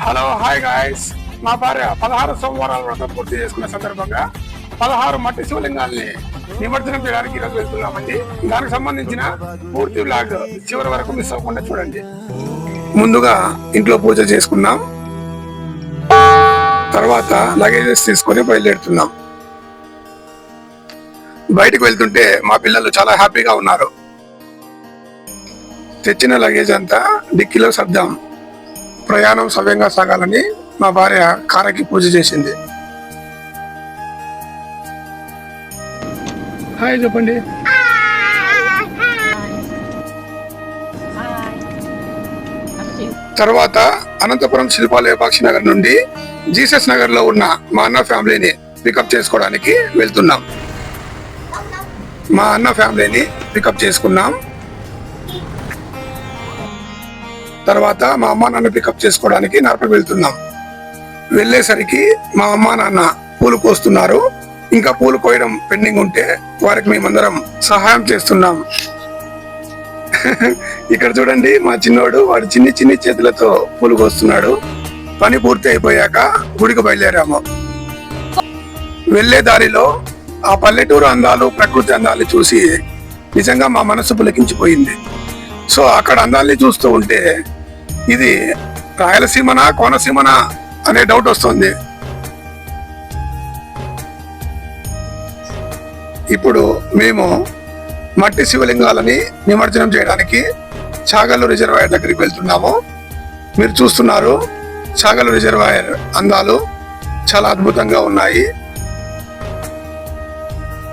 Hello hi guys. మా భార్య 16 సోమవారాల వ్రతం పూర్తి చేసుకున్న సందర్భంగా 16 మట్టి శివలింగాల్ని నిమజ్జనం చేయడానికి ఈరోజు వెళ్తున్నామండి. దానికి సంబంధించిన పూర్తి వ్లాగ్ చివరి వరకు మిస్ అవ్వకుండా చూడండి. ముందుగా ఇంట్లో పూజ చేసుకున్నాం, తర్వాత లగేజెస్ తీసుకొని బయలుదేరుతున్నాం. బయటకు వెళ్తుంటే మా పిల్లలు చాలా హ్యాపీగా ఉన్నారు. తెచ్చిన లగేజ్ అంతా డిక్కీలో సర్దాం. ప్రయాణం సవ్యంగా సాగాలని మా భార్య కారకి పూజ చేసింది. హాయ్ చెప్పండి. తర్వాత అనంతపురం శిల్పాలయ పాక్షి నగర్ నుండి జీసస్ నగర్ లో ఉన్న మా అన్న ఫ్యామిలీని పికప్ చేసుకోవడానికి వెళ్తున్నాం. మా అన్న ఫ్యామిలీని పికప్ చేసుకున్నాం. తర్వాత మా అమ్మా నాన్న పికప్ చేసుకోవడానికి నరపకి వెళ్తున్నాం. వెళ్ళేసరికి మా అమ్మా నాన్న పూలు కోస్తున్నారు. ఇంకా పూలు కోయడం పెండింగ్ ఉంటే వారికి మేమందరం సహాయం చేస్తున్నాం. ఇక్కడ చూడండి, మా చిన్నోడు వాడు చిన్ని చిన్ని చేతులతో పూలు కోస్తున్నాడు. పని పూర్తి అయిపోయాక గుడికి బయలుదేరాము. వెళ్లే దారిలో ఆ పల్లెటూరు అందాలు, ప్రకృతి అందాలు చూసి నిజంగా మా మనసు పులకించిపోయింది. సో అక్కడ అందాల్ని చూస్తూ ఉంటే ఇది రాయలసీమనా కోనసీమనా అనే డౌట్ వస్తుంది. ఇప్పుడు మేము మట్టి శివలింగాలని నిమజ్జనం చేయడానికి చాగల్లు రిజర్వాయర్ దగ్గరికి వెళ్తున్నాము. మీరు చూస్తున్నారు, చాగల్లు రిజర్వాయర్ అందాలు చాలా అద్భుతంగా ఉన్నాయి.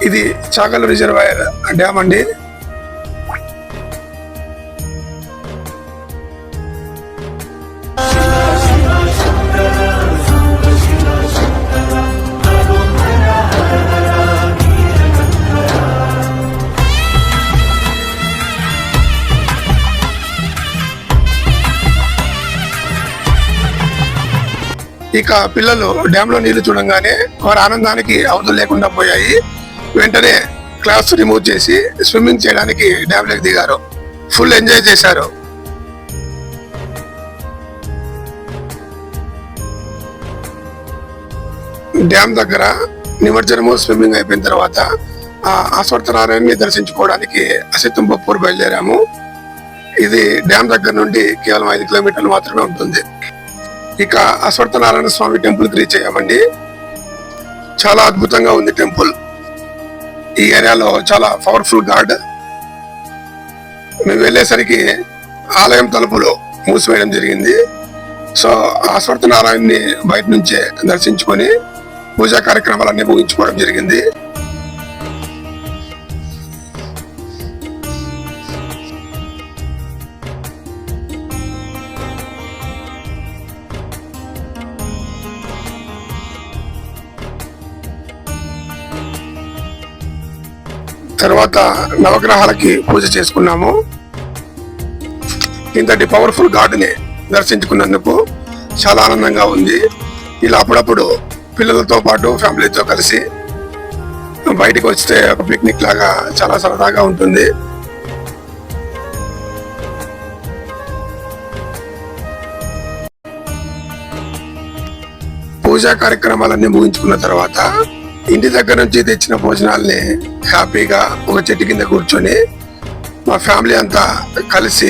ఇది చాగల్లు రిజర్వాయర్ డ్యామ్ అండి. ఇక పిల్లలు డ్యామ్ లో నీళ్లు చూడంగానే వారి ఆనందానికి అవధులు లేకుండా పోయాయి. వెంటనే క్లాస్ రిమూవ్ చేసి స్విమ్మింగ్ చేయడానికి డ్యామ్ లోకి దిగారు. ఫుల్ ఎంజాయ్ చేశారు. డ్యామ్ దగ్గర నిమజ్జనము స్విమ్మింగ్ అయిపోయిన తర్వాత ఆశ్వర్తనారాయణని దర్శించుకోవడానికి అసితంబపూర్ బయలుదేరాము. ఇది డ్యామ్ దగ్గర నుండి కేవలం 5 కిలోమీటర్లు మాత్రమే ఉంటుంది. ఇక అశ్వత్థనారాయణ స్వామి టెంపుల్ కి రీచ్ అయ్యామండి. చాలా అద్భుతంగా ఉంది టెంపుల్. ఈ ఏరియాలో చాలా పవర్ఫుల్ గాడ్. మేము వెళ్ళేసరికి ఆలయం తలుపులు మూసివేయడం జరిగింది. సో అశ్వత్థనారాయణని బయట నుంచే దర్శించుకొని పూజా కార్యక్రమాలన్నీ ముగించుకోవడం జరిగింది. తర్వాత నవగ్రహాలకి పూజ చేసుకున్నాము. ఇంతటి పవర్ఫుల్ గాడ్ని దర్శించుకున్నందుకు చాలా ఆనందంగా ఉంది. ఇలా అప్పుడప్పుడు పిల్లలతో పాటు ఫ్యామిలీతో కలిసి బయటికి వస్తే ఒక పిక్నిక్ లాగా చాలా సరదాగా ఉంటుంది. పూజా కార్యక్రమాలన్నీ ముగించుకున్న తర్వాత ఇంటి దగ్గర నుంచి తెచ్చిన భోజనాల్ని హ్యాపీగా ఒక చెట్టు కింద కూర్చొని మా ఫ్యామిలీ అంతా కలిసి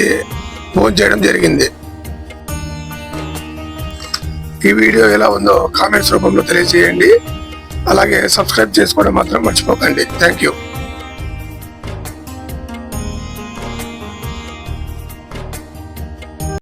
భోజనం చేయడం జరిగింది. ఈ వీడియో ఎలా ఉందో కామెంట్స్ రూపంలో తెలియజేయండి. అలాగే సబ్స్క్రైబ్ చేసుకోవడం మాత్రం మర్చిపోకండి. Thank you.